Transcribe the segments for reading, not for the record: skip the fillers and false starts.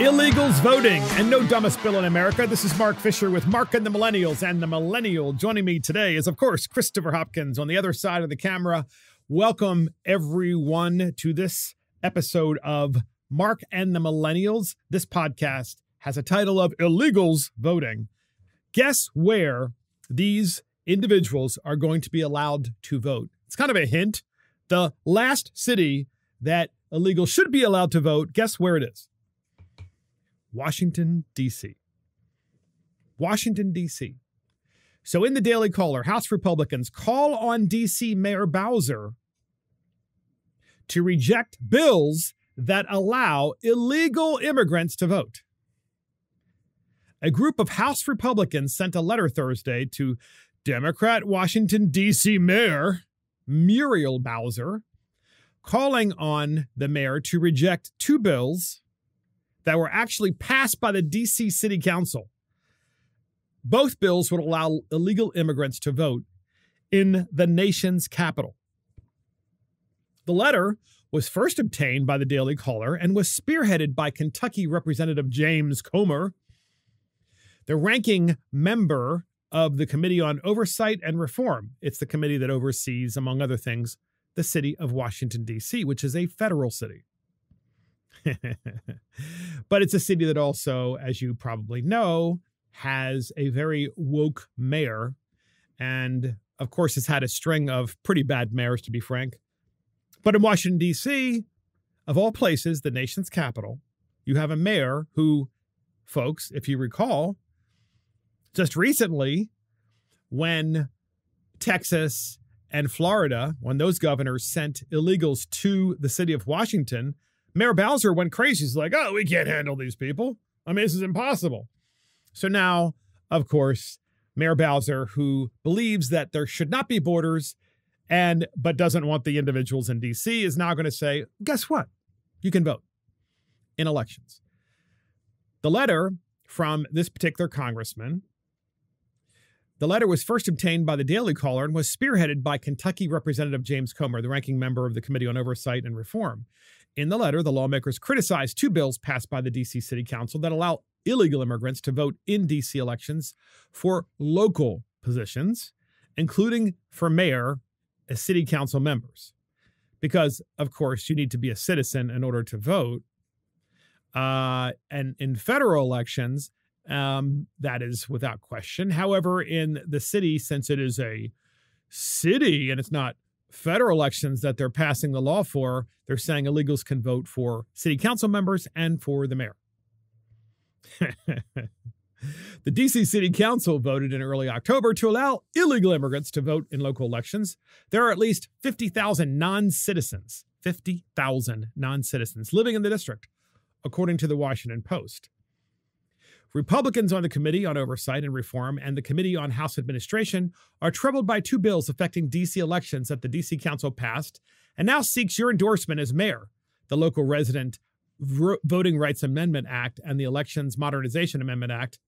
Illegals voting, and no dumbest bill in America. This is Mark Fisher with Mark and the Millennials and the Millennial. Joining me today is, of course, Christopher Hopkins on the other side of the camera. Welcome, everyone, to this episode of Mark and the Millennials. This podcast has a title of Illegals Voting. Guess where these individuals are going to be allowed to vote? It's kind of a hint. The last city that illegals should be allowed to vote, guess where it is? Washington, D.C. Washington, D.C. So in the Daily Caller, House Republicans call on D.C. Mayor Bowser to reject bills that allow illegal immigrants to vote. A group of House Republicans sent a letter Thursday to Democrat Washington, D.C. Mayor Muriel Bowser, calling on the mayor to reject two bills that were actually passed by the D.C. City Council. Both bills would allow illegal immigrants to vote in the nation's capital. The letter was first obtained by the Daily Caller and was spearheaded by Kentucky Representative James Comer, the ranking member of the Committee on Oversight and Reform. It's the committee that oversees, among other things, the city of Washington, D.C., which is a federal city. But it's a city that also, as you probably know, has a very woke mayor. And, of course, has had a string of pretty bad mayors, to be frank. But in Washington, D.C., of all places, the nation's capital, you have a mayor who, folks, if you recall, just recently, when Texas and Florida, when those governors sent illegals to the city of Washington, Mayor Bowser went crazy. He's like, oh, we can't handle these people. I mean, this is impossible. So now, of course, Mayor Bowser, who believes that there should not be borders but doesn't want the individuals in D.C., is now going to say, guess what? You can vote in elections. The letter from this particular congressman, the letter was first obtained by the Daily Caller and was spearheaded by Kentucky Representative James Comer, the ranking member of the Committee on Oversight and Reform. In the letter, the lawmakers criticized two bills passed by the D.C. City Council that allow illegal immigrants to vote in D.C. elections for local positions, including for mayor as city council members. Because, of course, you need to be a citizen in order to vote. And in federal elections, that is without question. However, in the city, since it is a city and it's not federal elections that they're passing the law for, they're saying illegals can vote for city council members and for the mayor. The D.C. City Council voted in early October to allow illegal immigrants to vote in local elections. There are at least 50,000 non-citizens, 50,000 non-citizens living in the district, according to the Washington Post. Republicans on the Committee on Oversight and Reform and the Committee on House Administration are troubled by two bills affecting D.C. elections that the D.C. Council passed and now seeks your endorsement as mayor: the Local Resident Voting Rights Amendment Act and the Elections Modernization Amendment Act.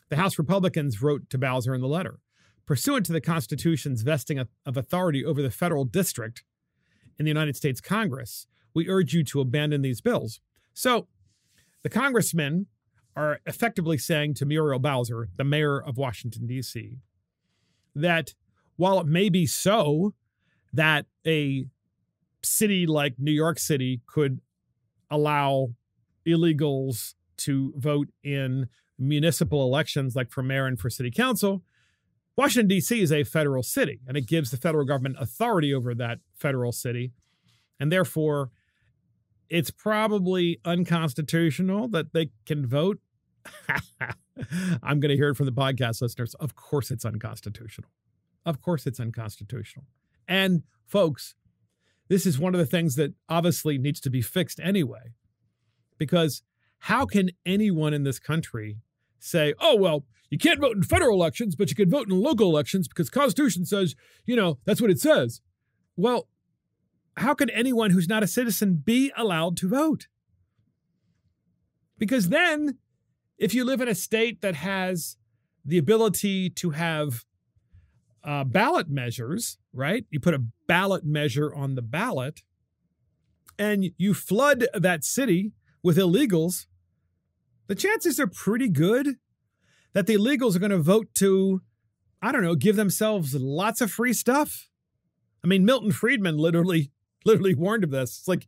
The House Republicans wrote to Bowser in the letter, pursuant to the Constitution's vesting of authority over the federal district in the United States Congress, we urge you to abandon these bills. So the congressmen are effectively saying to Muriel Bowser, the mayor of Washington, D.C., that while it may be so that a city like New York City could allow illegals to vote in municipal elections like for mayor and for city council, Washington, D.C. is a federal city, and it gives the federal government authority over that federal city. And therefore, it's probably unconstitutional that they can vote. I'm going to hear it from the podcast listeners. Of course it's unconstitutional. Of course it's unconstitutional. And folks, this is one of the things that obviously needs to be fixed anyway, because how can anyone in this country say, oh, well, you can't vote in federal elections, but you can vote in local elections because the Constitution says, that's what it says. Well, how can anyone who's not a citizen be allowed to vote? Because then, if you live in a state that has the ability to have ballot measures, right? You put a ballot measure on the ballot and you flood that city with illegals, the chances are pretty good that the illegals are going to vote to, I don't know, give themselves lots of free stuff. I mean, Milton Friedman literally warned of this. It's like,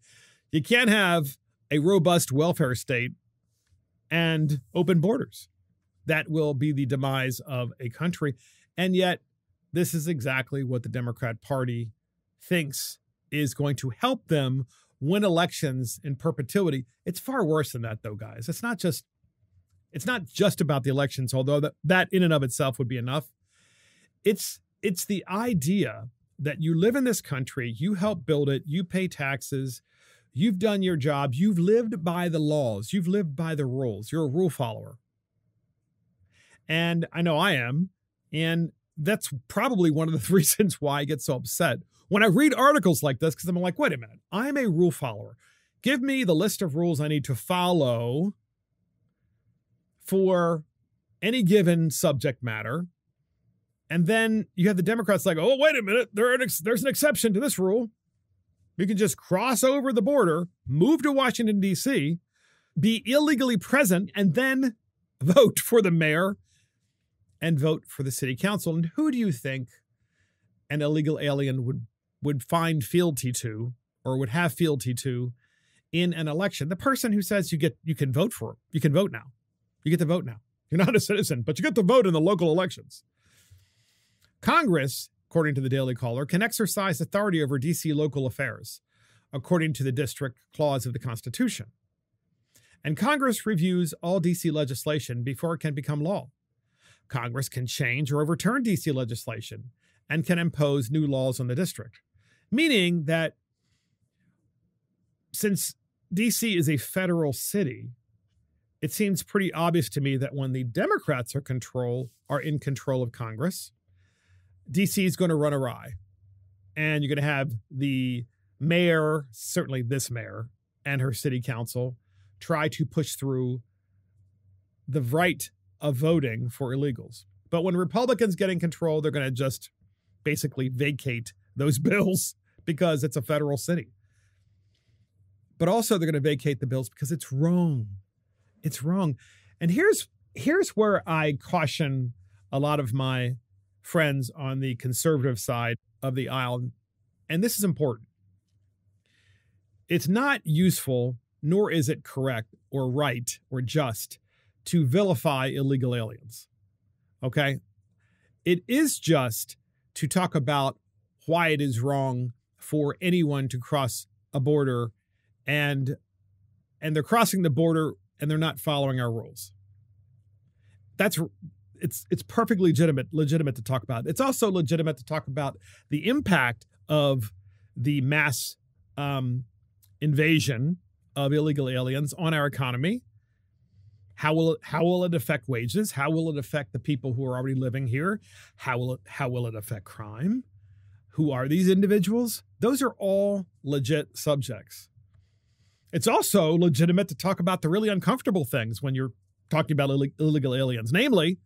you can't have a robust welfare state and open borders. That will be the demise of a country. And yet, this is exactly what the Democrat Party thinks is going to help them win elections in perpetuity. It's far worse than that, though, guys. It's not just about the elections, although that in and of itself would be enough. It's the idea that you live in this country, you help build it, you pay taxes, you've done your job, you've lived by the laws, you've lived by the rules, you're a rule follower. And I know I am, and that's probably one of the reasons why I get so upset when I read articles like this, because I'm like, wait a minute, I'm a rule follower. Give me the list of rules I need to follow for any given subject matter. And then you have the Democrats like, oh, wait a minute, there's an exception to this rule. You can just cross over the border, move to Washington, D.C., be illegally present, and then vote for the mayor and vote for the city council. And who do you think an illegal alien would find fealty to, or would have fealty to, in an election? The person who says you can vote for it. You can vote now. You get to vote now. You're not a citizen, but you get to vote in the local elections. Congress, according to the Daily Caller, can exercise authority over D.C. local affairs, according to the District Clause of the Constitution. And Congress reviews all D.C. legislation before it can become law. Congress can change or overturn D.C. legislation and can impose new laws on the district, meaning that since D.C. is a federal city, it seems pretty obvious to me that when the Democrats are in control of Congress, D.C. is going to run awry. And you're going to have the mayor, certainly this mayor, and her city council try to push through the right of voting for illegals. But when Republicans get in control, they're going to just basically vacate those bills because it's a federal city. But also they're going to vacate the bills because it's wrong. It's wrong. And here's where I caution a lot of my friends on the conservative side of the aisle. And this is important. It's not useful, nor is it correct or right or just to vilify illegal aliens. Okay? It is just to talk about why it is wrong for anyone to cross a border and they're crossing the border and they're not following our rules. It's perfectly legitimate to talk about. It's also legitimate to talk about the impact of the mass invasion of illegal aliens on our economy. How will it affect wages? How will it affect the people who are already living here? How will it affect crime? Who are these individuals? Those are all legit subjects. It's also legitimate to talk about the really uncomfortable things when you're talking about illegal aliens. Namely,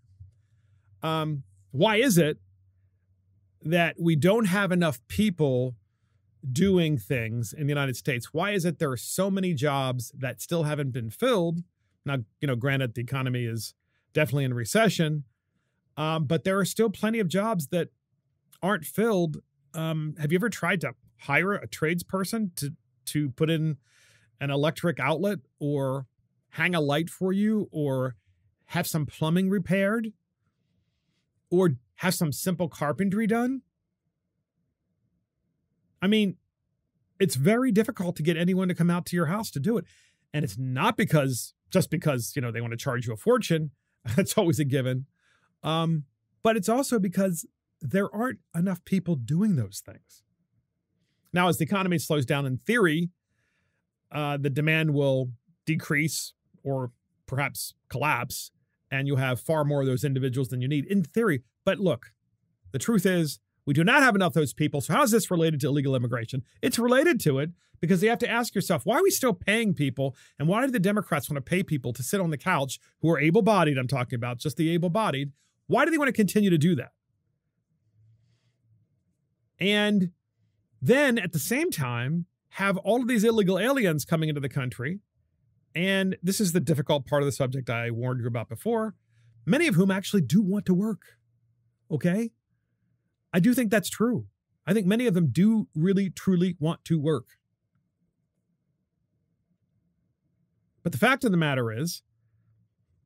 why is it that we don't have enough people doing things in the United States? Why is it there are so many jobs that still haven't been filled? Now, granted, the economy is definitely in recession, but there are still plenty of jobs that aren't filled. Have you ever tried to hire a tradesperson to put in an electric outlet or hang a light for you or have some plumbing repaired or have some simple carpentry done? I mean, it's very difficult to get anyone to come out to your house to do it. And it's not just because, they want to charge you a fortune. That's always a given. But it's also because there aren't enough people doing those things. Now, as the economy slows down, in theory, the demand will decrease or perhaps collapse, and you'll have far more of those individuals than you need, in theory. But look, the truth is, we do not have enough of those people. So how is this related to illegal immigration? It's related to it because you have to ask yourself, why are we still paying people? And why do the Democrats want to pay people to sit on the couch who are able-bodied? I'm talking about just the able-bodied. Why do they want to continue to do that? And then at the same time, have all of these illegal aliens coming into the country And this is the difficult part of the subject I warned you about before, many of whom actually do want to work. Okay? I do think that's true. I think many of them do really, truly want to work. But the fact of the matter is,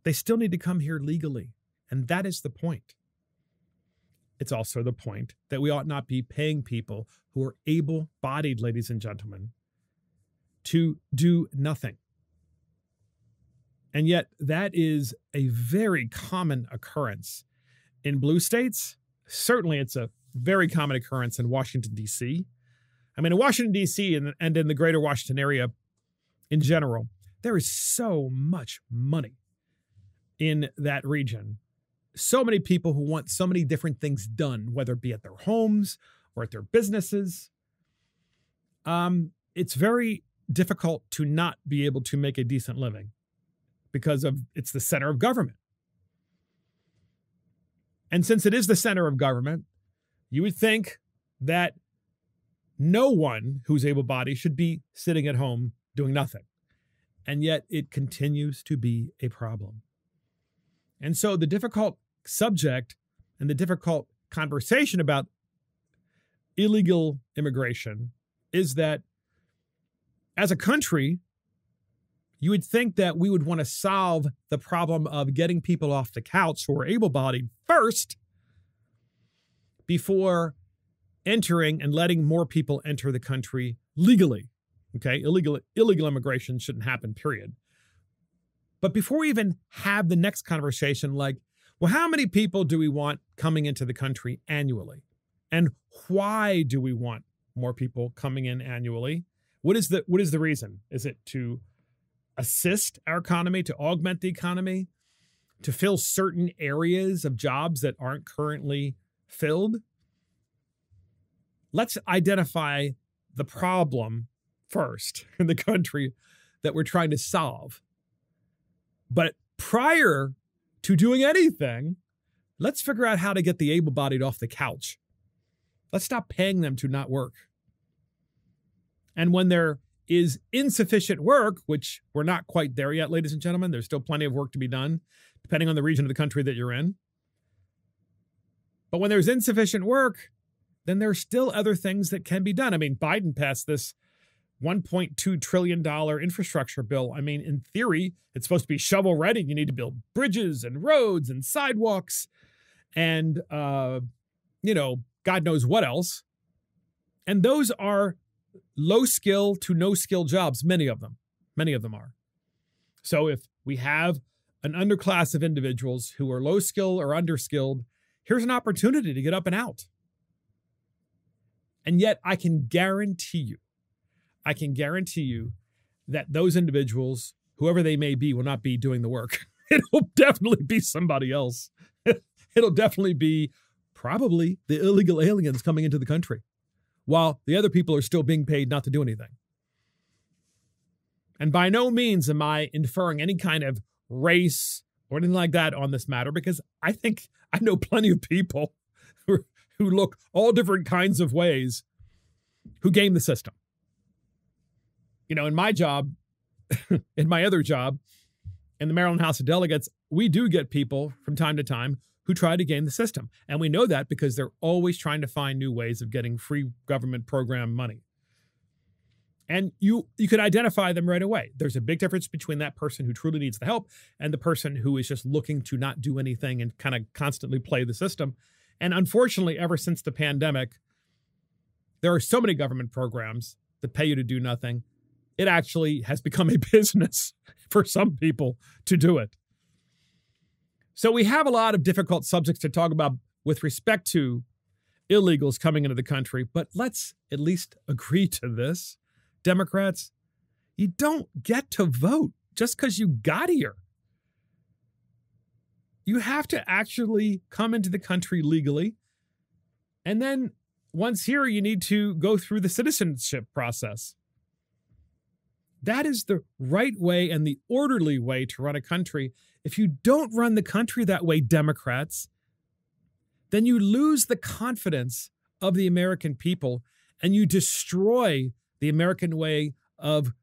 they still need to come here legally. And that is the point. It's also the point that we ought not be paying people who are able-bodied, ladies and gentlemen, to do nothing. And yet that is a very common occurrence in blue states. Certainly it's a very common occurrence in Washington, D.C. I mean, in Washington, D.C. and in the greater Washington area in general, there is so much money in that region. So many people who want so many different things done, whether it be at their homes or at their businesses. It's very difficult to not be able to make a decent living because it's the center of government. And since it is the center of government, you would think that no one who's able-bodied should be sitting at home doing nothing. And yet it continues to be a problem. And so the difficult subject and the difficult conversation about illegal immigration is that as a country, you would think that we would want to solve the problem of getting people off the couch who are able-bodied first before entering and letting more people enter the country legally. Okay, illegal immigration shouldn't happen, period. But before we even have the next conversation, like, well, how many people do we want coming into the country annually? And why do we want more people coming in annually? What is the reason? Is it to assist our economy, to augment the economy, to fill certain areas of jobs that aren't currently filled? Let's identify the problem first in the country that we're trying to solve. But prior to doing anything, let's figure out how to get the able-bodied off the couch. Let's stop paying them to not work. And when there is insufficient work, which we're not quite there yet, ladies and gentlemen, there's still plenty of work to be done, depending on the region of the country that you're in. But when there's insufficient work, then there's still other things that can be done. I mean, Biden passed this $1.2 trillion infrastructure bill. I mean, in theory, it's supposed to be shovel ready. You need to build bridges and roads and sidewalks and, God knows what else. And those are low skill to no skill jobs, many of them are. So if we have an underclass of individuals who are low skill or underskilled, here's an opportunity to get up and out. And yet I can guarantee you that those individuals, whoever they may be, will not be doing the work. It'll definitely be somebody else. It'll definitely be probably the illegal aliens coming into the country, while the other people are still being paid not to do anything. And by no means am I inferring any kind of race or anything like that on this matter, because I think I know plenty of people who look all different kinds of ways who game the system. In my job, in my other job, in the Maryland House of Delegates, we do get people from time to time who try to game the system. And we know that because they're always trying to find new ways of getting free government program money. And you could identify them right away. There's a big difference between that person who truly needs the help and the person who is just looking to not do anything and kind of constantly play the system. And unfortunately, ever since the pandemic, there are so many government programs that pay you to do nothing. It actually has become a business for some people to do it. So we have a lot of difficult subjects to talk about with respect to illegals coming into the country, but let's at least agree to this. Democrats, you don't get to vote just because you got here. You have to actually come into the country legally. And then once here, you need to go through the citizenship process. That is the right way and the orderly way to run a country. If you don't run the country that way, Democrats, then you lose the confidence of the American people and you destroy the American way of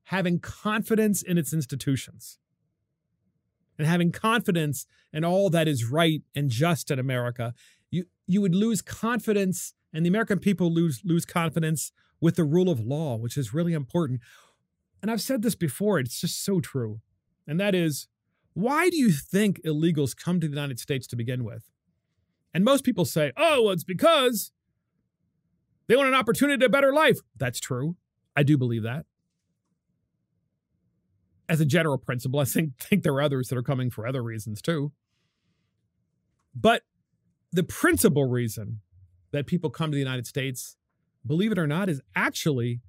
having confidence in its institutions and having confidence in all that is right and just in America, you would lose confidence, and the American people lose confidence with the rule of law, which is really important. And I've said this before, it's just so true. And that is, why do you think illegals come to the United States to begin with? And most people say, oh, well, it's because they want an opportunity to a better life. That's true. I do believe that. As a general principle, I think there are others that are coming for other reasons too. But the principal reason that people come to the United States, believe it or not, is actually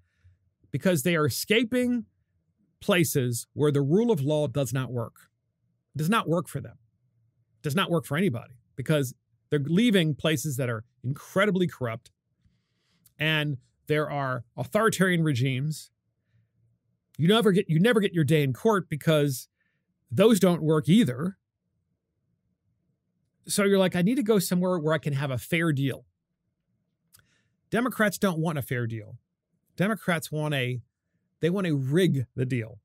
because they are escaping places where the rule of law does not work. It does not work for them. It does not work for anybody because they're leaving places that are incredibly corrupt, and there are authoritarian regimes. You never get your day in court because those don't work either. So you're like, I need to go somewhere where I can have a fair deal. Democrats don't want a fair deal. Democrats want to rig the deal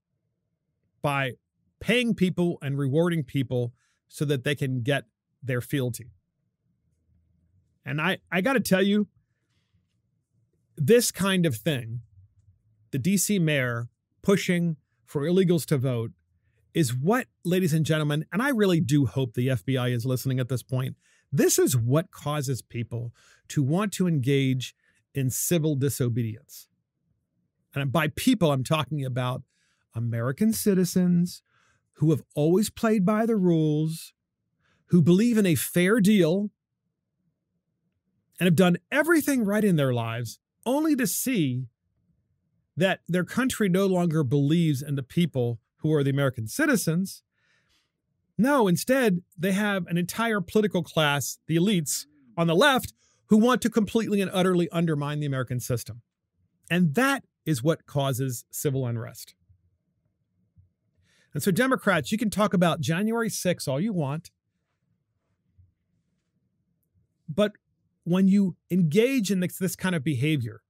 by paying people and rewarding people so that they can get their fealty. And I got to tell you, this kind of thing, the DC mayor pushing for illegals to vote, is what, ladies and gentlemen, and I really do hope the FBI is listening at this point, this is what causes people to want to engage in civil disobedience. And by people, I'm talking about American citizens who have always played by the rules, who believe in a fair deal, and have done everything right in their lives, only to see that their country no longer believes in the people who are the American citizens. No, instead, they have an entire political class, the elites on the left, who want to completely and utterly undermine the American system. And that is what causes civil unrest. And so Democrats, you can talk about January 6th all you want, but when you engage in this kind of behavior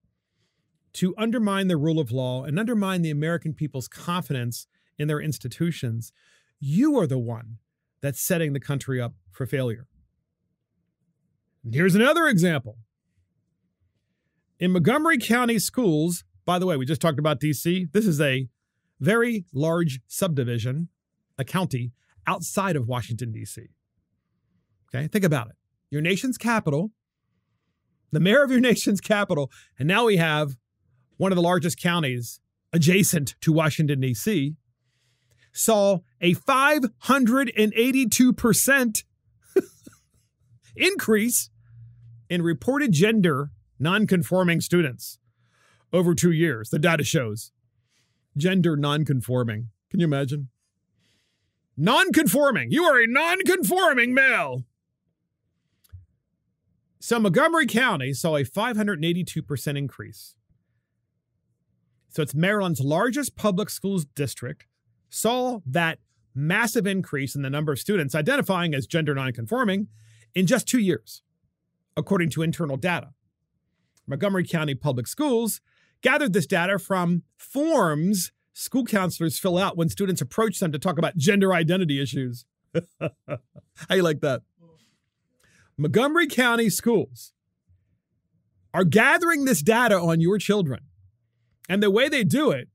to undermine the rule of law and undermine the American people's confidence in their institutions, you are the one that's setting the country up for failure. And here's another example. In Montgomery County schools, by the way, we just talked about DC. This is a very large subdivision, a county outside of Washington, D.C. Okay, think about it. Your nation's capital, the mayor of your nation's capital, and now we have one of the largest counties adjacent to Washington, D.C., saw a 582% increase in reported gender nonconforming students over 2 years. The data shows gender nonconforming. Can you imagine? Nonconforming. You are a nonconforming male. So Montgomery County saw a 582% increase. So it's Maryland's largest public schools district, saw that massive increase in the number of students identifying as gender nonconforming in just 2 years, according to internal data. Montgomery County Public Schools gathered this data from forms school counselors fill out when students approach them to talk about gender identity issues. How you like that? Montgomery County schools are gathering this data on your children. And the way they do it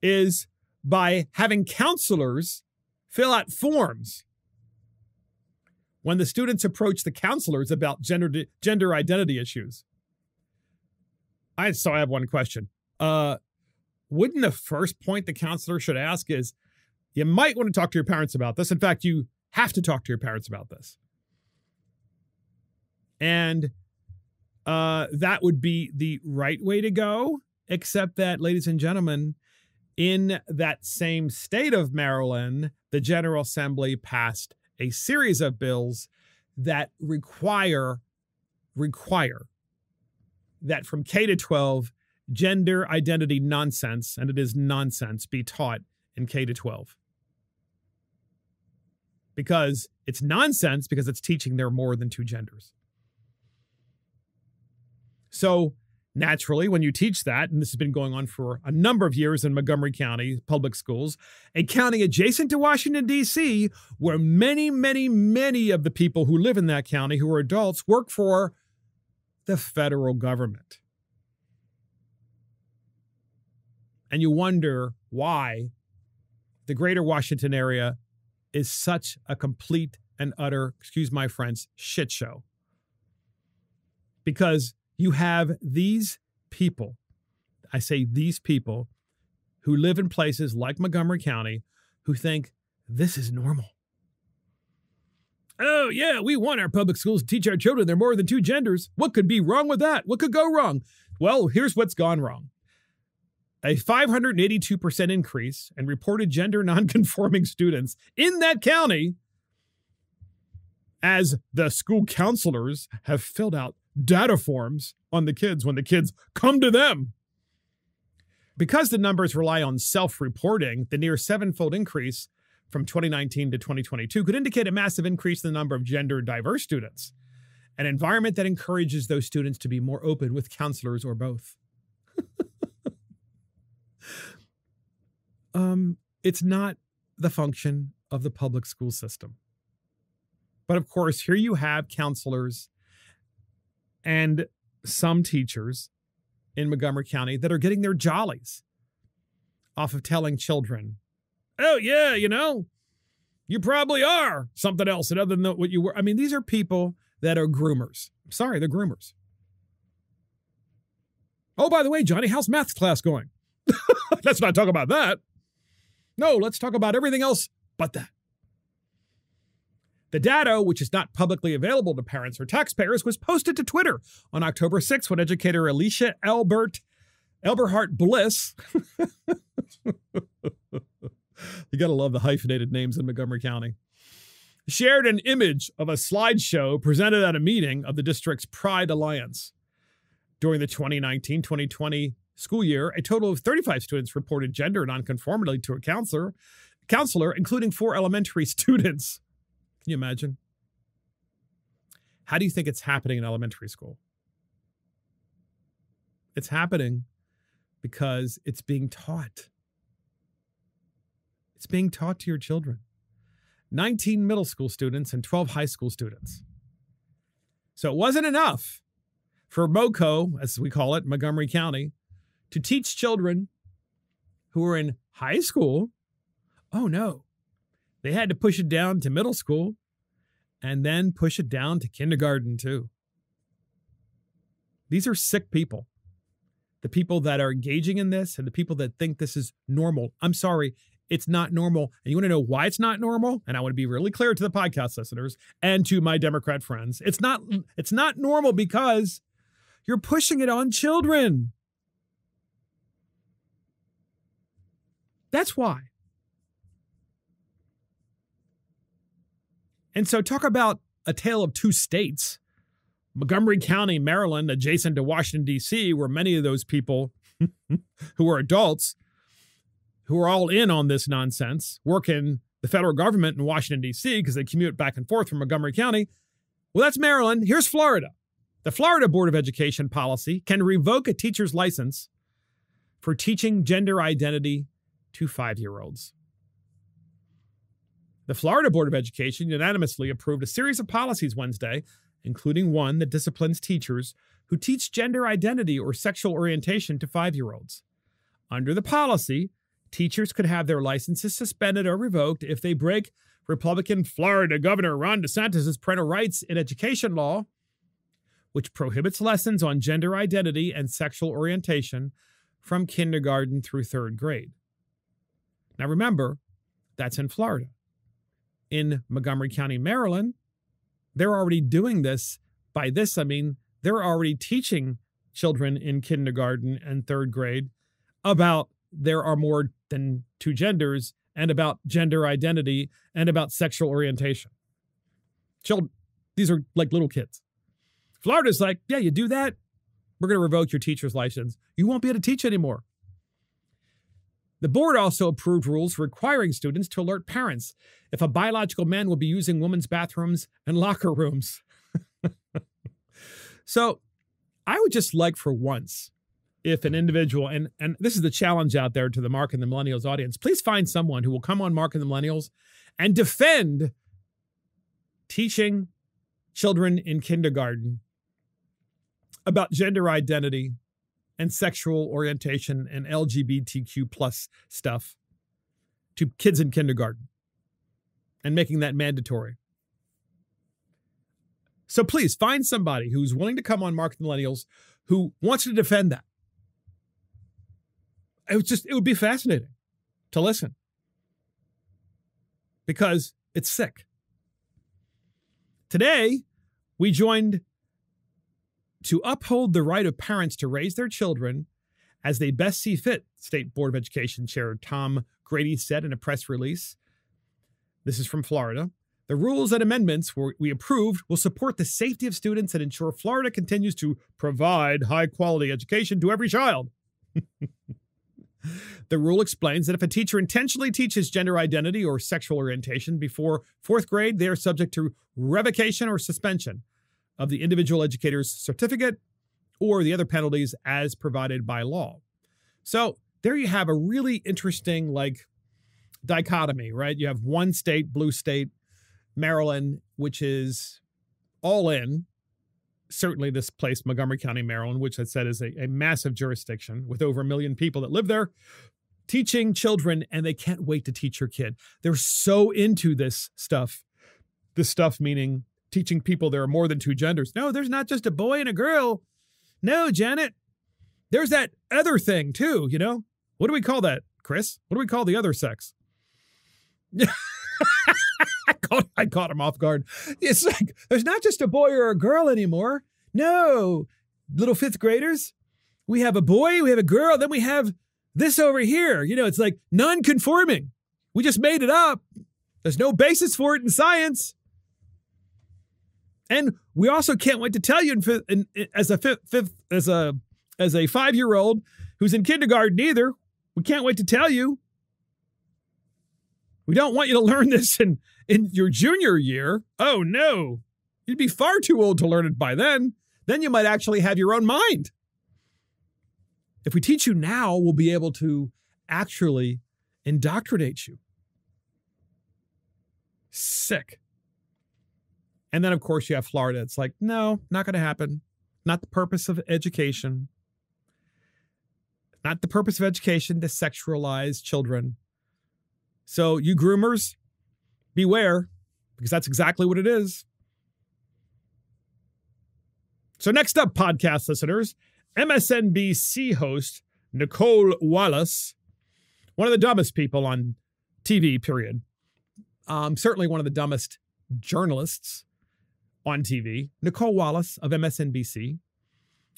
is by having counselors fill out forms when the students approach the counselors about gender identity issues. I have one question. Wouldn't the first point the counselor should ask is, you might want to talk to your parents about this. In fact, you have to talk to your parents about this. And that would be the right way to go, except that, ladies and gentlemen, in that same state of Maryland, the General Assembly passed a series of bills that require that from K to 12, gender identity nonsense, and it is nonsense, be taught in K to 12. Because it's nonsense because it's teaching there are more than two genders. So Naturally, when you teach that, and this has been going on for a number of years in Montgomery County public schools, a county adjacent to Washington, D.C., where many, many, many of the people who live in that county who are adults work for the federal government. And you wonder why the greater Washington area is such a complete and utter, excuse my French, shit show. Because you have these people, I say these people, who live in places like Montgomery County who think this is normal. Oh, yeah, we want our public schools to teach our children they're more than two genders. What could be wrong with that? What could go wrong? Well, here's what's gone wrong. A 582% increase in reported gender nonconforming students in that county as the school counselors have filled out data forms on the kids when the kids come to them. Because the numbers rely on self-reporting, the near seven-fold increase from 2019 to 2022 could indicate a massive increase in the number of gender-diverse students, an environment that encourages those students to be more open with counselors or both. It's not the function of the public school system. But of course, here you have counselors and some teachers in Montgomery County that are getting their jollies off of telling children, oh, yeah, you know, you probably are something else other than what you were. I mean, these are people that are groomers. I'm sorry, they're groomers. Oh, by the way, Johnny, how's math class going? Let's not talk about that. No, let's talk about everything else but that. The data, which is not publicly available to parents or taxpayers, was posted to Twitter on October 6th when educator Alicia Elberhart Bliss, you gotta love the hyphenated names in Montgomery County, shared an image of a slideshow presented at a meeting of the district's Pride Alliance. During the 2019-2020 school year, a total of 35 students reported gender nonconformity to a counselor, including 4 elementary students. Can you imagine? How do you think it's happening in elementary school? It's happening because it's being taught. It's being taught to your children. 19 middle school students and 12 high school students. So it wasn't enough for MoCo, as we call it, Montgomery County, to teach children who are in high school. Oh, no. They had to push it down to middle school and then push it down to kindergarten, too. These are sick people. The people that are engaging in this and the people that think this is normal. I'm sorry, it's not normal. And you want to know why it's not normal? And I want to be really clear to the podcast listeners and to my Democrat friends. It's not normal because you're pushing it on children. That's why. And so talk about a tale of two states. Montgomery County, Maryland, adjacent to Washington, D.C., where many of those people who are adults, who are all in on this nonsense, work in the federal government in Washington, D.C., because they commute back and forth from Montgomery County. Well, that's Maryland. Here's Florida. The Florida Board of Education policy can revoke a teacher's license for teaching gender identity to 5-year-olds. The Florida Board of Education unanimously approved a series of policies Wednesday, including one that disciplines teachers who teach gender identity or sexual orientation to 5-year-olds. Under the policy, teachers could have their licenses suspended or revoked if they break Republican Florida Governor Ron DeSantis' parental rights in education law, which prohibits lessons on gender identity and sexual orientation from kindergarten through 3rd grade. Now remember, that's in Florida. In Montgomery County, Maryland, they're already doing this. By this, I mean they're already teaching children in kindergarten and 3rd grade about there are more than two genders and about gender identity and about sexual orientation. Children, these are like little kids. Florida's like, yeah, you do that, we're going to revoke your teacher's license. You won't be able to teach anymore. The board also approved rules requiring students to alert parents if a biological man will be using women's bathrooms and locker rooms. So I would just like for once, if an individual, and this is the challenge out there to the Mark and the Millennials audience, please find someone who will come on Mark and the Millennials and defend teaching children in kindergarten about gender identity and sexual orientation and LGBTQ plus stuff to kids in kindergarten and making that mandatory. So please find somebody who's willing to come on Mark and the Millennials who wants to defend that. It would be fascinating to listen because it's sick. Today, we joined to uphold the right of parents to raise their children as they best see fit, State Board of Education Chair Tom Grady said in a press release. This is from Florida. The rules and amendments we approved will support the safety of students and ensure Florida continues to provide high-quality education to every child. The rule explains that if a teacher intentionally teaches gender identity or sexual orientation before 4th grade, they are subject to revocation or suspension of the individual educator's certificate or the other penalties as provided by law. So there you have a really interesting dichotomy, right? You have one state, blue state, Maryland, which is all in. Certainly this place, Montgomery County, Maryland, which I said is a massive jurisdiction with over 1 million people that live there, teaching children, and they can't wait to teach your kid. They're so into this stuff. This stuff meaning teaching people there are more than 2 genders. No, there's not just a boy and a girl. No, Janet, there's that other thing too, you know? What do we call that, Chris? What do we call the other sex? I caught him off guard. It's like, there's not just a boy or a girl anymore. No, little 5th graders. We have a boy, we have a girl, then we have this over here. You know, it's like non-conforming. We just made it up. There's no basis for it in science. And we also can't wait to tell you as a 5-year-old who's in kindergarten either, we can't wait to tell you. We don't want you to learn this in your junior year. Oh, no. You'd be far too old to learn it by then. Then you might actually have your own mind. If we teach you now, we'll be able to actually indoctrinate you. Sick. And then, of course, you have Florida. It's like, no, not going to happen. Not the purpose of education. Not the purpose of education to sexualize children. So you groomers, beware, because that's exactly what it is. So next up, podcast listeners, MSNBC host Nicole Wallace, one of the dumbest people on TV, period. Certainly one of the dumbest journalists on TV. Nicole Wallace of MSNBC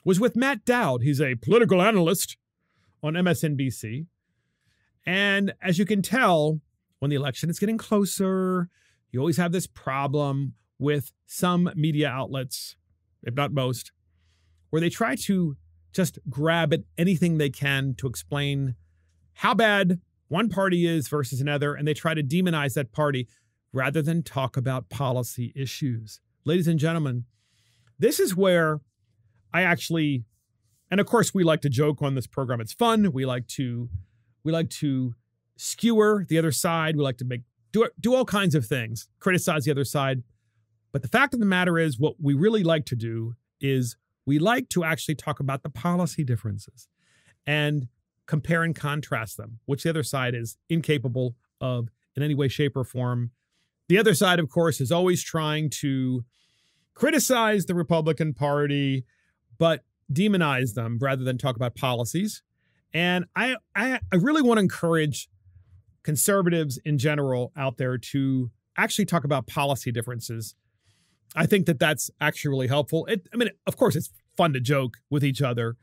was with Matt Dowd. He's a political analyst on MSNBC. And as you can tell, when the election is getting closer, you always have this problem with some media outlets, if not most, where they try to just grab at anything they can to explain how bad one party is versus another, and they try to demonize that party rather than talk about policy issues. Ladies and gentlemen, this is where I actually, and of course we like to joke on this program. It's fun. We like to skewer the other side. We like to do all kinds of things, criticize the other side. But the fact of the matter is, what we really like to do is we like to actually talk about the policy differences and compare and contrast them, which the other side is incapable of in any way, shape, or form. The other side, of course, is always trying to criticize the Republican Party, but demonize them rather than talk about policies. And I really want to encourage conservatives in general out there to actually talk about policy differences. I think that that's actually really helpful. Of course, it's fun to joke with each other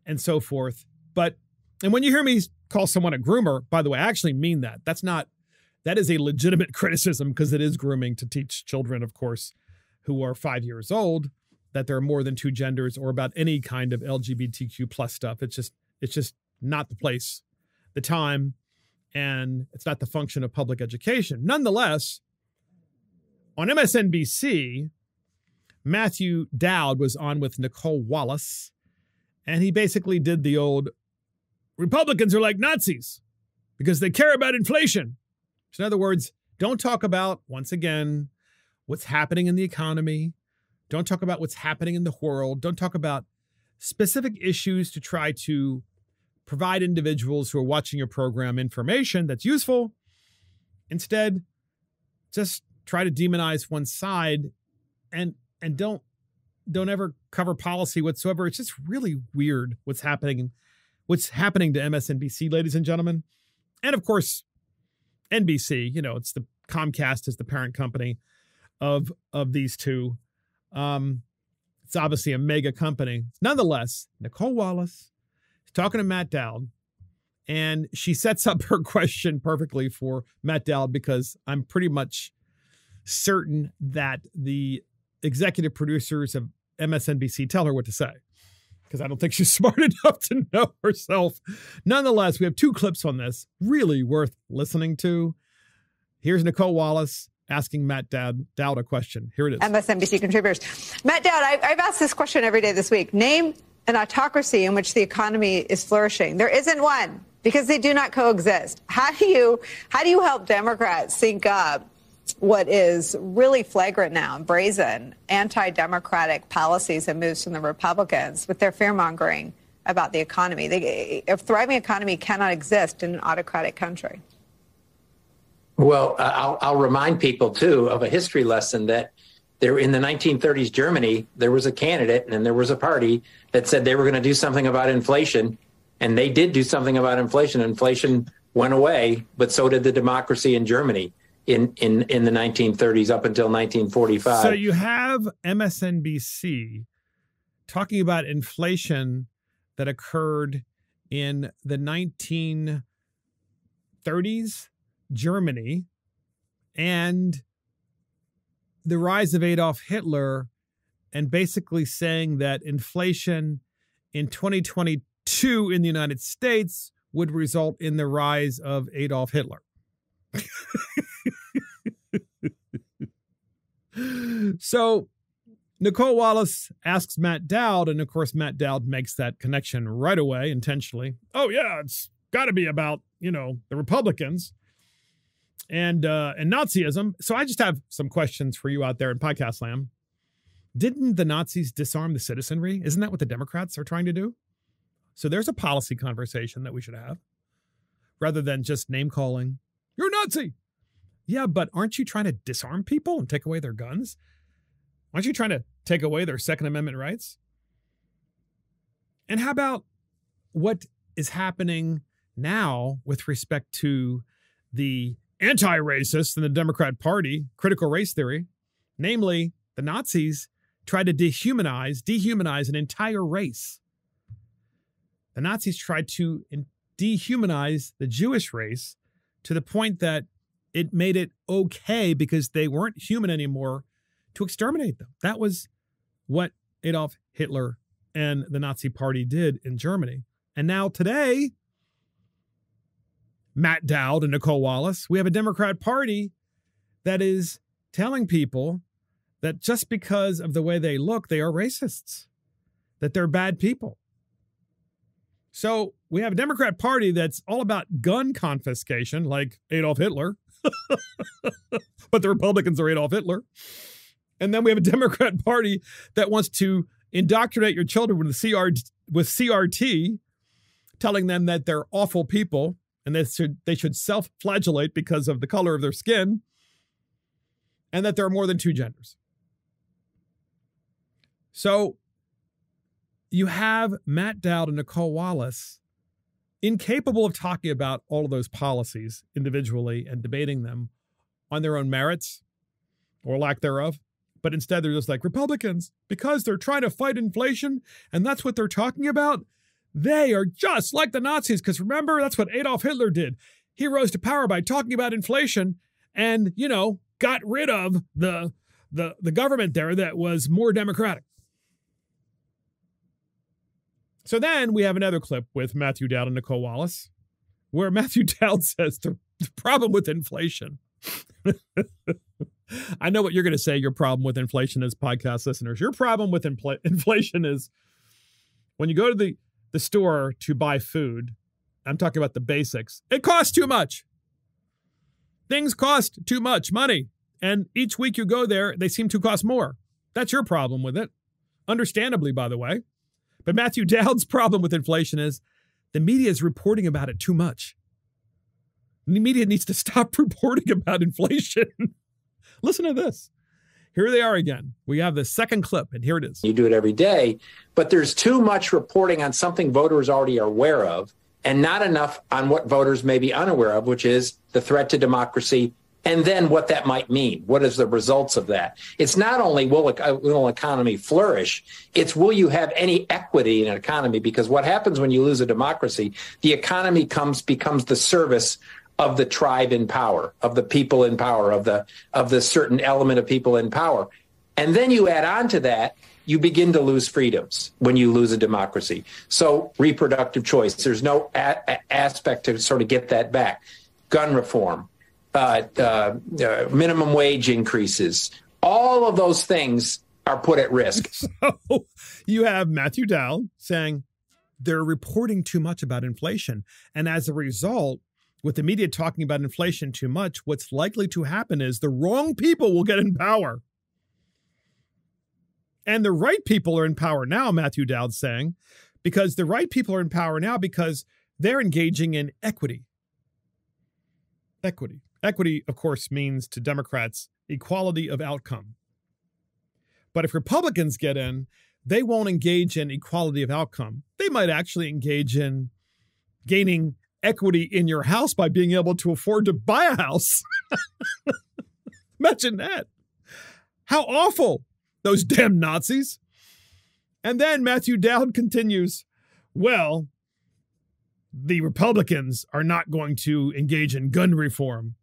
and so forth. And when you hear me call someone a groomer, by the way, I actually mean that. That is a legitimate criticism, because it is grooming to teach children, of course, who are 5 years old, that there are more than 2 genders or about any kind of LGBTQ plus stuff. It's just not the place, the time, and it's not the function of public education. Nonetheless, on MSNBC, Matthew Dowd was on with Nicole Wallace, and he basically did the old Republicans are like Nazis because they care about inflation. So in other words, don't talk about, once again, what's happening in the economy. Don't talk about what's happening in the world. Don't talk about specific issues to try to provide individuals who are watching your program information that's useful. Instead, just try to demonize one side and don't ever cover policy whatsoever. It's just really weird what's happening to MSNBC, ladies and gentlemen. And of course, NBC, it's the Comcast is the parent company of these two. It's obviously a mega company. Nonetheless, Nicole Wallace is talking to Matt Dowd, and she sets up her question perfectly for Matt Dowd because I'm pretty much certain that the executive producers of MSNBC tell her what to say, because I don't think she's smart enough to know herself. Nonetheless, we have two clips on this, really worth listening to. Here's Nicole Wallace asking Matt Dowd a question. Here it is. MSNBC contributors. Matt Dowd, I've asked this question every day this week. Name an autocracy in which the economy is flourishing. There isn't one because they do not coexist. How do you help Democrats sync up what is really flagrant now, brazen, anti-democratic policies and moves from the Republicans with their fear-mongering about the economy? A thriving economy cannot exist in an autocratic country. Well, I'll remind people, too, of a history lesson that there in the 1930s Germany, there was a candidate and there was a party that said they were going to do something about inflation. And they did do something about inflation. Inflation went away, but so did the democracy in Germany in the 1930s up until 1945. So you have MSNBC talking about inflation that occurred in the 1930s Germany and the rise of Adolf Hitler, and basically saying that inflation in 2022 in the United States would result in the rise of Adolf Hitler. So Nicole Wallace asks Matt Dowd, and of course Matt Dowd makes that connection right away, intentionally. Oh yeah, it's got to be about, the Republicans and Nazism. So I just have some questions for you out there in podcast land. Didn't the Nazis disarm the citizenry? Isn't that what the Democrats are trying to do? So there's a policy conversation that we should have rather than just name calling. You're a Nazi. Yeah, but aren't you trying to disarm people and take away their guns? Aren't you trying to take away their Second Amendment rights? And how about what is happening now with respect to the anti-racists in the Democrat Party, critical race theory? Namely, the Nazis tried to dehumanize an entire race. The Nazis tried to dehumanize the Jewish race to the point that it made it okay, because they weren't human anymore, to exterminate them. That was what Adolf Hitler and the Nazi Party did in Germany. And now today, Matt Dowd and Nicole Wallace, we have a Democrat Party that is telling people that just because of the way they look, they are racists, that they're bad people. So we have a Democrat Party that's all about gun confiscation, like Adolf Hitler, but the Republicans are Adolf Hitler. And then we have a Democrat Party that wants to indoctrinate your children with CRT, telling them that they're awful people and they should self-flagellate because of the color of their skin, and that there are more than two genders. So you have Matt Dowd and Nicole Wallace incapable of talking about all of those policies individually and debating them on their own merits or lack thereof. But instead, they're just like, Republicans, because they're trying to fight inflation and that's what they're talking about, they are just like the Nazis. Because remember, that's what Adolf Hitler did. He rose to power by talking about inflation and, got rid of the government there that was more democratic. So then we have another clip with Matthew Dowd and Nicole Wallace, where Matthew Dowd says the problem with inflation I know what you're going to say your problem with inflation is, podcast listeners. Your problem with inflation is when you go to the store to buy food, I'm talking about the basics, it costs too much. Things cost too much money. And each week you go there, they seem to cost more. That's your problem with it. Understandably, by the way. But Matthew Dowd's problem with inflation is the media is reporting about it too much. The media needs to stop reporting about inflation. Listen to this. Here they are again. We have the second clip, and here it is. You do it every day, but there's too much reporting on something voters already are aware of, and not enough on what voters may be unaware of, which is the threat to democracy, and then what that might mean. What is the results of that? It's not only will an economy flourish, it's will you have any equity in an economy? Because what happens when you lose a democracy, the economy becomes the service of the tribe in power, of the people in power, of the certain element of people in power. And then you add on to that, you begin to lose freedoms when you lose a democracy. So reproductive choice, there's no aspect to sort of get that back. Gun reform, minimum wage increases, all of those things are put at risk. So you have Matthew Dowd saying they're reporting too much about inflation. And as a result, with the media talking about inflation too much, what's likely to happen is the wrong people will get in power. And the right people are in power now, Matthew Dowd's saying, because the right people are in power now because they're engaging in equity. Equity. Equity, of course, means to Democrats equality of outcome. But if Republicans get in, they won't engage in equality of outcome. They might actually engage in gaining equity in your house by being able to afford to buy a house. Imagine that. How awful, those damn Nazis. And then Matthew Dowd continues, well, the Republicans are not going to engage in gun reform.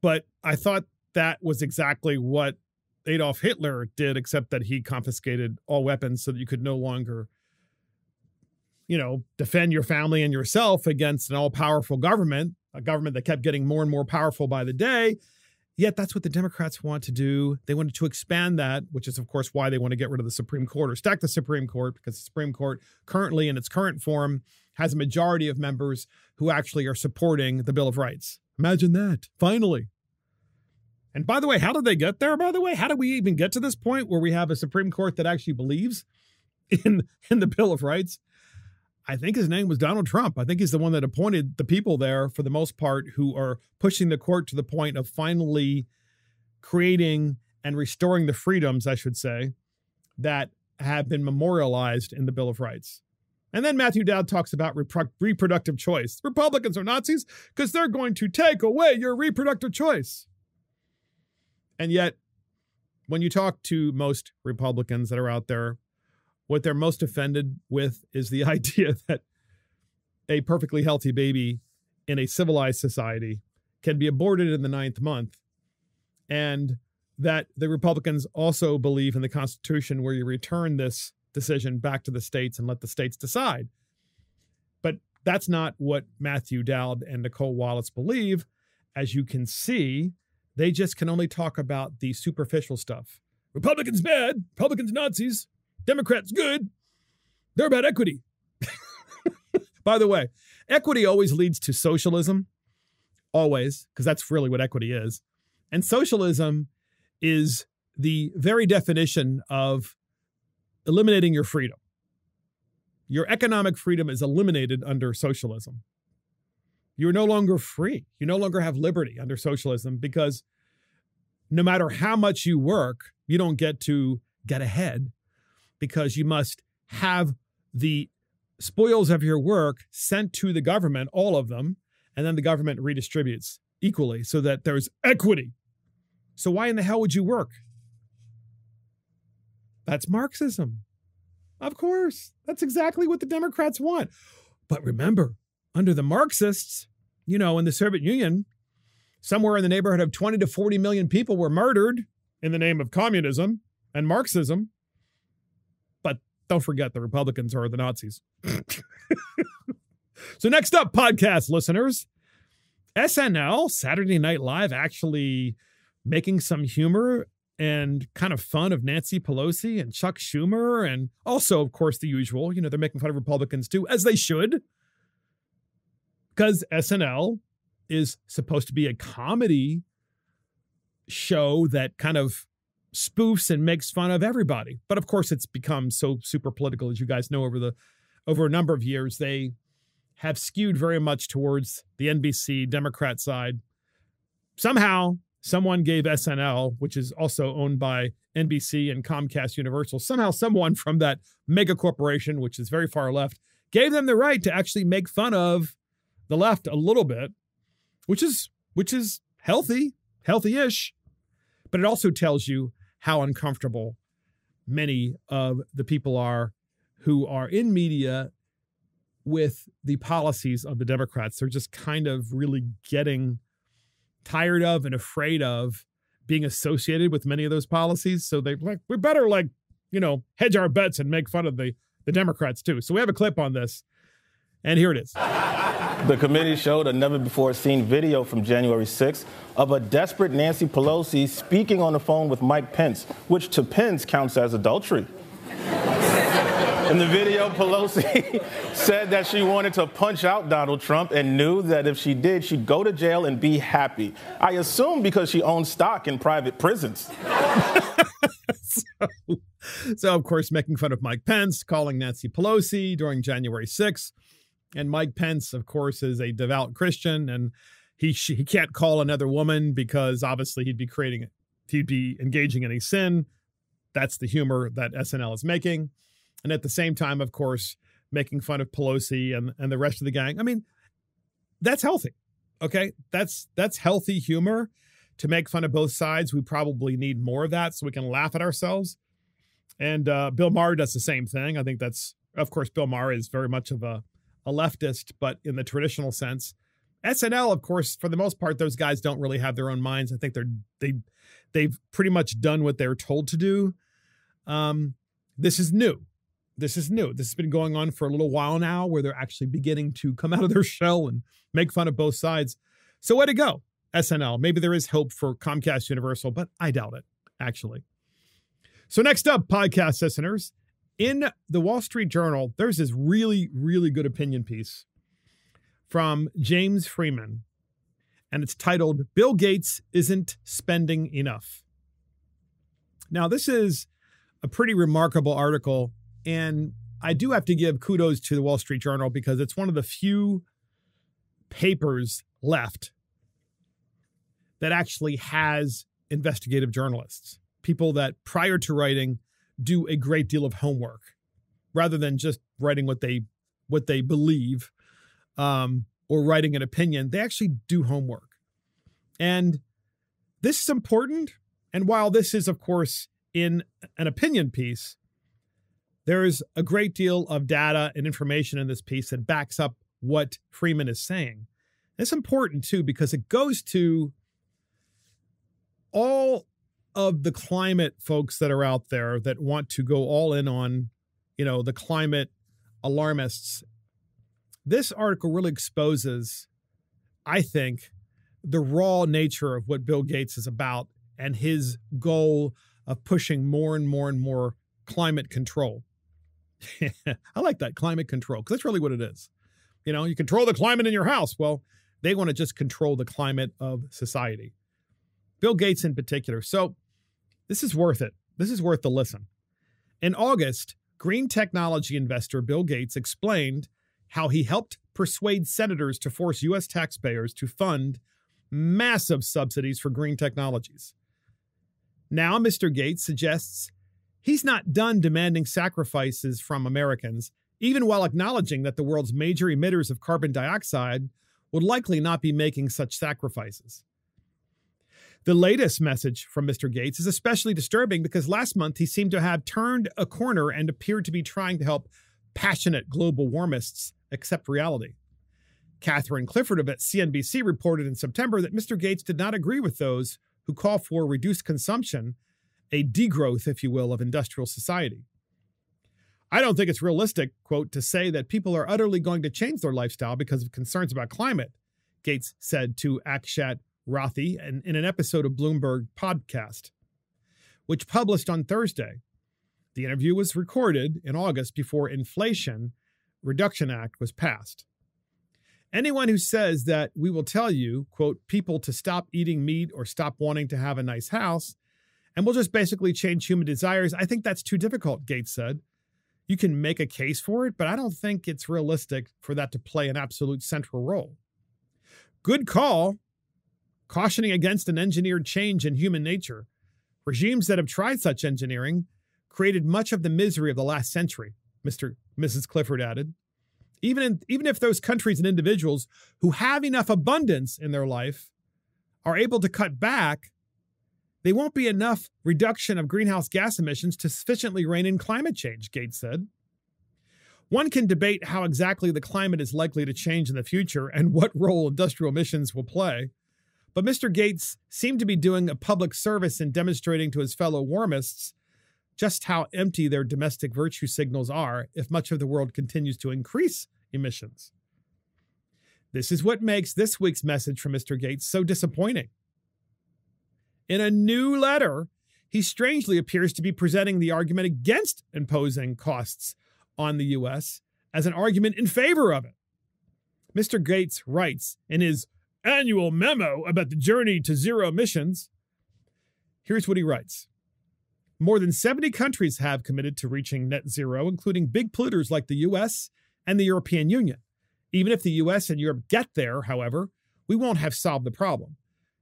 But I thought that was exactly what Adolf Hitler did, except that he confiscated all weapons so that you could no longer defend your family and yourself against an all-powerful government, a government that kept getting more and more powerful by the day. Yet that's what the Democrats want to do. They wanted to expand that, which is, of course, why they want to get rid of the Supreme Court or stack the Supreme Court, because the Supreme Court currently, in its current form, has a majority of members who actually are supporting the Bill of Rights. Imagine that, finally. And by the way, how did they get there, by the way? How did we even get to this point where we have a Supreme Court that actually believes in the Bill of Rights? I think his name was Donald Trump. I think he's the one that appointed the people there, for the most part, who are pushing the court to the point of finally creating and restoring the freedoms, I should say, that have been memorialized in the Bill of Rights. And then Matthew Dowd talks about reproductive choice. Republicans are Nazis because they're going to take away your reproductive choice. And yet, when you talk to most Republicans that are out there, what they're most offended with is the idea that a perfectly healthy baby in a civilized society can be aborted in the 9th month, and that the Republicans also believe in the Constitution, where you return this decision back to the states and let the states decide. But that's not what Matthew Dowd and Nicole Wallace believe. As you can see, they just can only talk about the superficial stuff. Republicans bad, Republicans Nazis, Democrats good. They're about equity. By the way, equity always leads to socialism. Always, because that's really what equity is. And socialism is the very definition of eliminating your freedom. Your economic freedom is eliminated under socialism. You're no longer free. You no longer have liberty under socialism, because no matter how much you work, you don't get to get ahead, because you must have the spoils of your work sent to the government, all of them, and then the government redistributes equally so that there's equity. So why in the hell would you work? That's Marxism. Of course, that's exactly what the Democrats want. But remember, under the Marxists, in the Soviet Union, somewhere in the neighborhood of 20 to 40 million people were murdered in the name of communism and Marxism. But don't forget, the Republicans are the Nazis. So next up, podcast listeners, SNL, Saturday Night Live, actually making some humor and kind of fun of Nancy Pelosi and Chuck Schumer. And also, of course, the usual, they're making fun of Republicans too, as they should. Because SNL is supposed to be a comedy show that kind of spoofs and makes fun of everybody. But of course, it's become so super political, as you guys know, over a number of years. They have skewed very much towards the NBC Democrat side. Somehow, someone gave SNL, which is also owned by NBC and Comcast Universal, somehow someone from that mega corporation, which is very far left, gave them the right to actually make fun of the left a little bit, which is healthy-ish. But it also tells you how uncomfortable many of the people are who are in media with the policies of the Democrats. They're just kind of really getting tired of and afraid of being associated with many of those policies. So we better hedge our bets and make fun of the Democrats too. So we have a clip on this, and here it is. The committee showed a never-before-seen video from January 6th of a desperate Nancy Pelosi speaking on the phone with Mike Pence, which to Pence counts as adultery. In the video, Pelosi said that she wanted to punch out Donald Trump and knew that if she did, she'd go to jail and be happy. I assume because she owns stock in private prisons. So, of course, making fun of Mike Pence, calling Nancy Pelosi during January 6th. And Mike Pence, of course, is a devout Christian, and he can't call another woman because obviously he'd be engaging in a sin. That's the humor that SNL is making. And at the same time, of course, making fun of Pelosi and the rest of the gang. I mean, that's healthy. Okay, that's healthy humor to make fun of both sides. We probably need more of that so we can laugh at ourselves. And Bill Maher does the same thing. I think of course, Bill Maher is very much of a leftist, but in the traditional sense. SNL, of course, for the most part, those guys don't really have their own minds. I think they've pretty much done what they're told to do. This is new. This has been going on for a little while now, where they're actually beginning to come out of their shell and make fun of both sides. So way to go, SNL. Maybe there is hope for Comcast Universal, but I doubt it, actually. So next up, podcast listeners, in the Wall Street Journal, there's this really, really good opinion piece from James Freeman, and it's titled, "Bill Gates Isn't Spending Enough." Now, this is a pretty remarkable article, and I do have to give kudos to the Wall Street Journal because it's one of the few papers left that actually has investigative journalists, people that prior to writing do a great deal of homework rather than just writing what they believe or writing an opinion. They actually do homework. And this is important. And while this is, of course, in an opinion piece, there is a great deal of data and information in this piece that backs up what Freeman is saying. It's important, too, because it goes to all of the climate folks that are out there that want to go all in on, the climate alarmists. This article really exposes, I think, the raw nature of what Bill Gates is about and his goal of pushing more and more and more climate control. I like that, climate control, because that's really what it is. You control the climate in your house. Well, they want to just control the climate of society. Bill Gates in particular. So this is worth it. This is worth the listen. In August, green technology investor Bill Gates explained how he helped persuade senators to force U.S. taxpayers to fund massive subsidies for green technologies. Now, Mr. Gates suggests he's not done demanding sacrifices from Americans, even while acknowledging that the world's major emitters of carbon dioxide would likely not be making such sacrifices. The latest message from Mr. Gates is especially disturbing because last month he seemed to have turned a corner and appeared to be trying to help passionate global warmists accept reality. Catherine Clifford of Msnbc reported in September that Mr. Gates did not agree with those who call for reduced consumption, a degrowth, if you will, of industrial society. "I don't think it's realistic," quote, "to say that people are utterly going to change their lifestyle because of concerns about climate," Gates said to Akshat Rothi in an episode of Bloomberg podcast, which published on Thursday. The interview was recorded in August before Inflation Reduction Act was passed. Anyone who says that we will tell you, quote, people to stop eating meat or stop wanting to have a nice house, and we'll just basically change human desires, I think that's too difficult, Gates said. You can make a case for it, but I don't think it's realistic for that to play an absolute central role. Good call, cautioning against an engineered change in human nature. Regimes that have tried such engineering created much of the misery of the last century, Mrs. Clifford added. Even if those countries and individuals who have enough abundance in their life are able to cut back, they won't be enough reduction of greenhouse gas emissions to sufficiently rein in climate change, Gates said. One can debate how exactly the climate is likely to change in the future and what role industrial emissions will play. But Mr. Gates seemed to be doing a public service in demonstrating to his fellow warmists just how empty their domestic virtue signals are if much of the world continues to increase emissions. This is what makes this week's message from Mr. Gates so disappointing. In a new letter, he strangely appears to be presenting the argument against imposing costs on the U.S. as an argument in favor of it. Mr. Gates writes in his annual memo about the journey to zero emissions. Here's what he writes. More than 70 countries have committed to reaching net zero, including big polluters like the U.S. and the European Union. Even if the U.S. and Europe get there, however, we won't have solved the problem.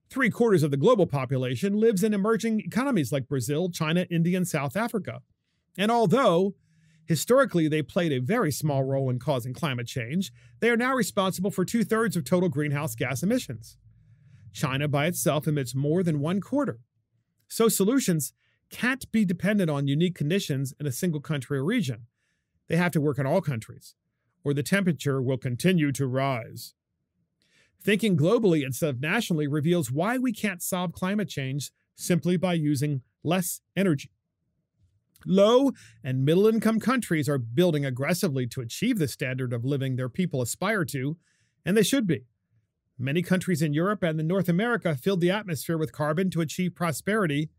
3/4 of the global population lives in emerging economies like Brazil, China, India, and South Africa. And although historically they played a very small role in causing climate change, they are now responsible for 2/3 of total greenhouse gas emissions. China by itself emits more than 1/4. So solutions can't be dependent on unique conditions in a single country or region. They have to work in all countries, or the temperature will continue to rise. Thinking globally instead of nationally reveals why we can't solve climate change simply by using less energy. Low and middle-income countries are building aggressively to achieve the standard of living their people aspire to, and they should be. Many countries in Europe and in North America filled the atmosphere with carbon to achieve prosperity,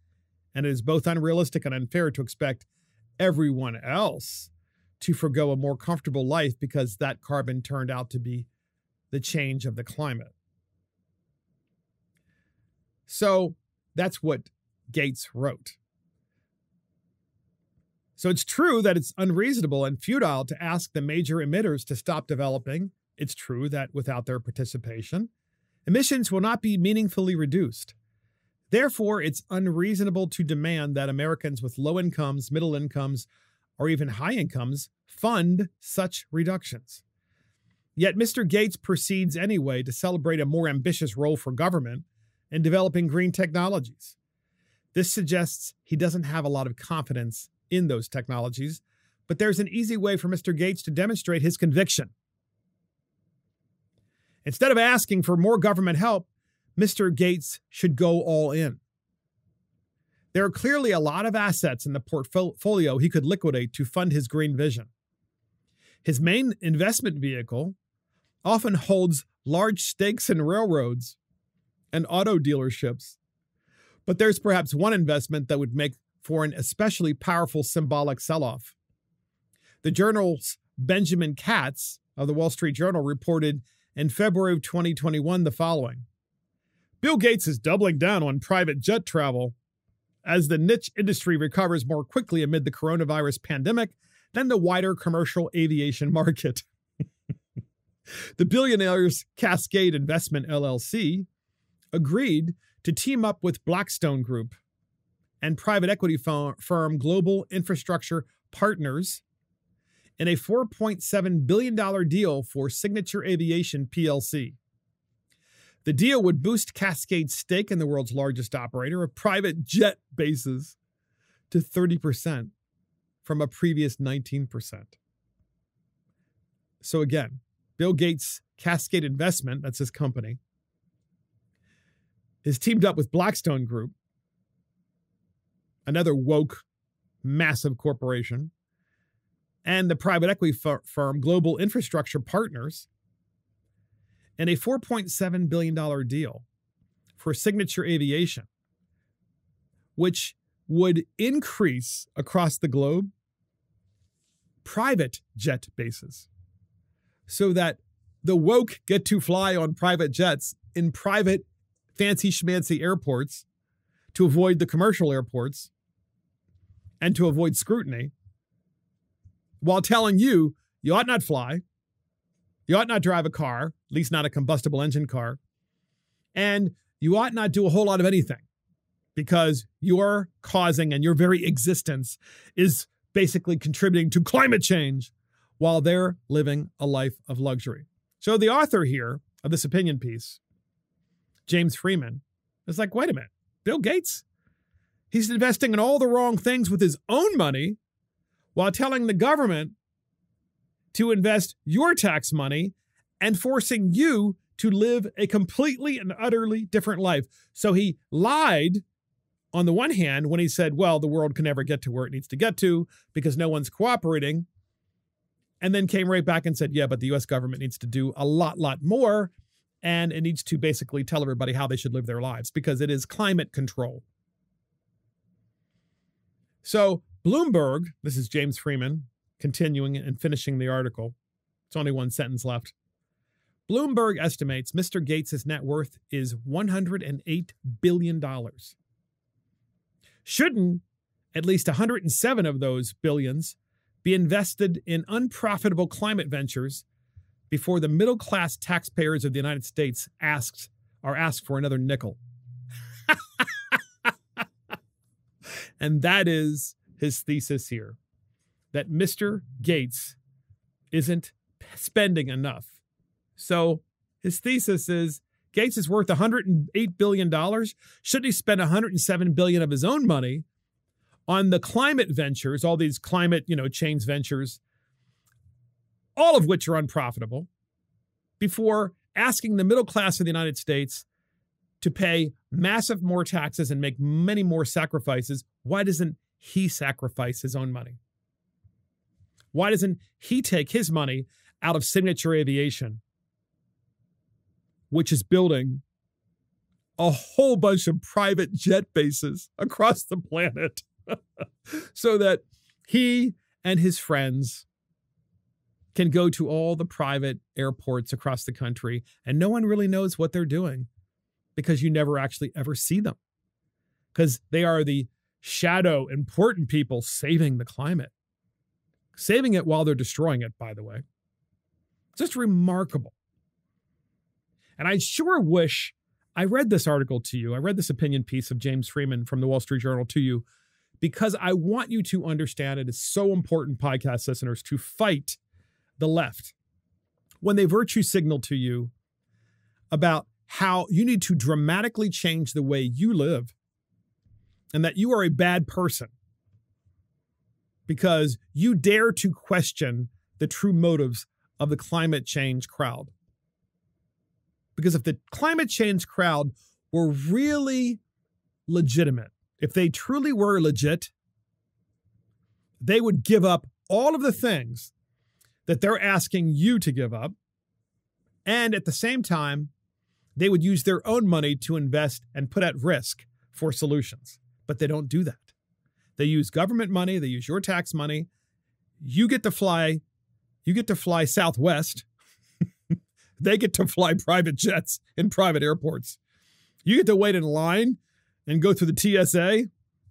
and it is both unrealistic and unfair to expect everyone else to forgo a more comfortable life because that carbon turned out to be the change of the climate. So that's what Gates wrote. So it's true that it's unreasonable and futile to ask the major emitters to stop developing. It's true that without their participation, emissions will not be meaningfully reduced. Therefore, it's unreasonable to demand that Americans with low incomes, middle incomes, or even high incomes fund such reductions. Yet Mr. Gates proceeds anyway to celebrate a more ambitious role for government in developing green technologies. This suggests he doesn't have a lot of confidence in those technologies, but there's an easy way for Mr. Gates to demonstrate his conviction. Instead of asking for more government help, Mr. Gates should go all in. There are clearly a lot of assets in the portfolio he could liquidate to fund his green vision. His main investment vehicle often holds large stakes in railroads and auto dealerships. But there's perhaps one investment that would make for an especially powerful symbolic sell-off. The journal's Benjamin Katz of the Wall Street Journal reported in February of 2021 the following. Bill Gates is doubling down on private jet travel as the niche industry recovers more quickly amid the coronavirus pandemic than the wider commercial aviation market. The billionaire's Cascade Investment LLC agreed to team up with Blackstone Group and private equity firm Global Infrastructure Partners in a $4.7 billion deal for Signature Aviation PLC. The deal would boost Cascade's stake in the world's largest operator of private jet bases to 30% from a previous 19%. So again, Bill Gates' Cascade Investment, that's his company, is teamed up with Blackstone Group, another woke, massive corporation, and the private equity firm Global Infrastructure Partners in a $4.7 billion deal for Signature Aviation, which would increase across the globe private jet bases so that the woke get to fly on private jets in private fancy schmancy airports to avoid the commercial airports and to avoid scrutiny, while telling you you ought not fly, you ought not drive a car, at least not a combustible engine car, and you ought not do a whole lot of anything because your causing and your very existence is basically contributing to climate change while they're living a life of luxury. So the author here of this opinion piece, James Freeman, is like, wait a minute, Bill Gates, he's investing in all the wrong things with his own money while telling the government to invest your tax money and forcing you to live a completely and utterly different life. So he lied on the one hand when he said, well, the world can never get to where it needs to get to because no one's cooperating, and then came right back and said, yeah, but the U.S. government needs to do a lot more, and it needs to basically tell everybody how they should live their lives because it is climate control. So Bloomberg, this is James Freeman, continuing and finishing the article. It's only one sentence left. Bloomberg estimates Mr. Gates' net worth is $108 billion. Shouldn't at least 107 of those billions be invested in unprofitable climate ventures before the middle-class taxpayers of the United States are asked for another nickel? And that is his thesis here, that Mr. Gates isn't spending enough. So his thesis is Gates is worth $108 billion. Shouldn't he spend $107 billion of his own money on the climate ventures, all these climate, change ventures, all of which are unprofitable, before asking the middle class of the United States to pay massive more taxes and make many more sacrifices? Why doesn't he sacrifice his own money? Why doesn't he take his money out of Signature Aviation, which is building a whole bunch of private jet bases across the planet so that he and his friends can go to all the private airports across the country and no one really knows what they're doing because you never actually ever see them because they are the shadow important people saving the climate, saving it while they're destroying it, by the way. Just remarkable. And I sure wish I read this article to you. I read this opinion piece of James Freeman from the Wall Street Journal to you because I want you to understand it is so important, podcast listeners, to fight the left when they virtue signal to you about how you need to dramatically change the way you live and that you are a bad person because you dare to question the true motives of the climate change crowd. Because if the climate change crowd were really legitimate, if they truly were legit, they would give up all of the things that they're asking you to give up. And at the same time, they would use their own money to invest and put at risk for solutions. But they don't do that. They use government money. They use your tax money. You get to fly Southwest. They get to fly private jets in private airports. You get to wait in line and go through the TSA.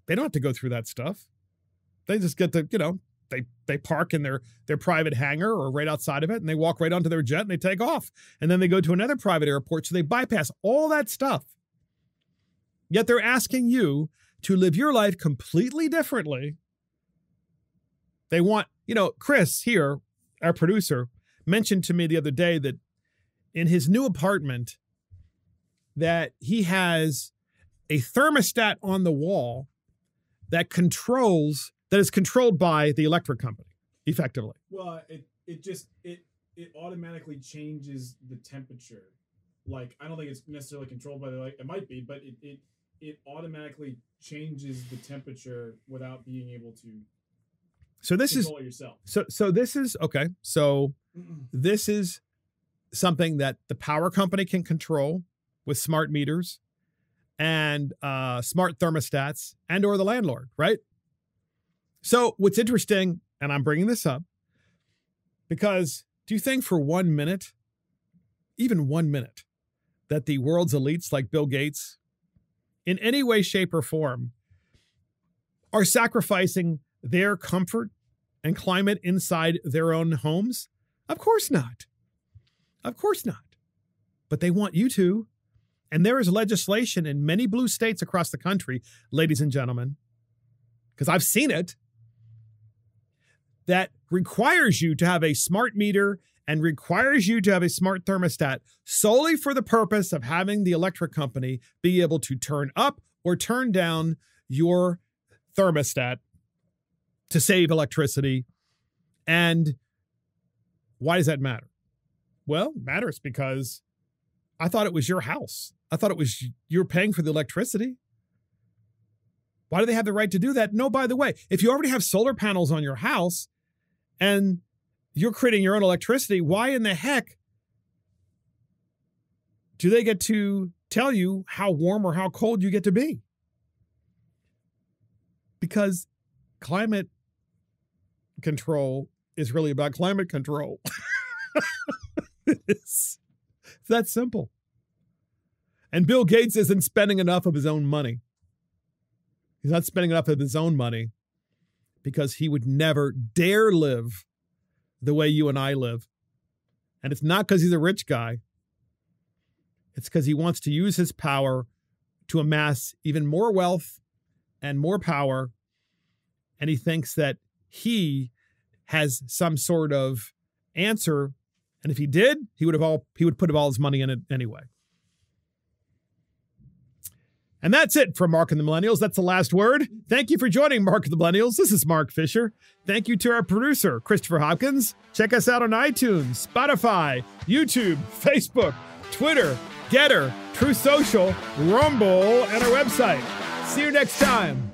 They don't have to go through that stuff. They just get to, they park in their private hangar or right outside of it, and they walk right onto their jet and they take off. And then they go to another private airport, so they bypass all that stuff. Yet they're asking you to live your life completely differently. They want, Chris here, our producer, mentioned to me the other day that in his new apartment that he has a thermostat on the wall that is controlled by the electric company, effectively. Well, it automatically changes the temperature. Like, I don't think it's necessarily controlled by it might be, but it automatically changes the temperature without being able to control it yourself. So this is okay. So this is something that the power company can control with smart meters. and smart thermostats and or the landlord, right? So what's interesting, and I'm bringing this up, because do you think for 1 minute, even 1 minute, that the world's elites like Bill Gates, in any way, shape, or form, are sacrificing their comfort and climate inside their own homes? Of course not. Of course not. But they want you to. And there is legislation in many blue states across the country, ladies and gentlemen, because I've seen it, that requires you to have a smart meter and requires you to have a smart thermostat solely for the purpose of having the electric company be able to turn up or turn down your thermostat to save electricity. And why does that matter? Well, it matters because I thought it was your house. I thought it was you're paying for the electricity. Why do they have the right to do that? No, by the way, if you already have solar panels on your house and you're creating your own electricity, why in the heck do they get to tell you how warm or how cold you get to be? Because climate control is really about climate control. It's that simple. And Bill Gates isn't spending enough of his own money. He's not spending enough of his own money because he would never dare live the way you and I live. And it's not because he's a rich guy. It's because he wants to use his power to amass even more wealth and more power. And he thinks that he has some sort of answer. And if he did, he would put all his money in it anyway. And that's it from Mark and the Millennials. That's the last word. Thank you for joining Mark and the Millennials. This is Mark Fisher. Thank you to our producer, Christopher Hopkins. Check us out on iTunes, Spotify, YouTube, Facebook, Twitter, Getter, True Social, Rumble, and our website. See you next time.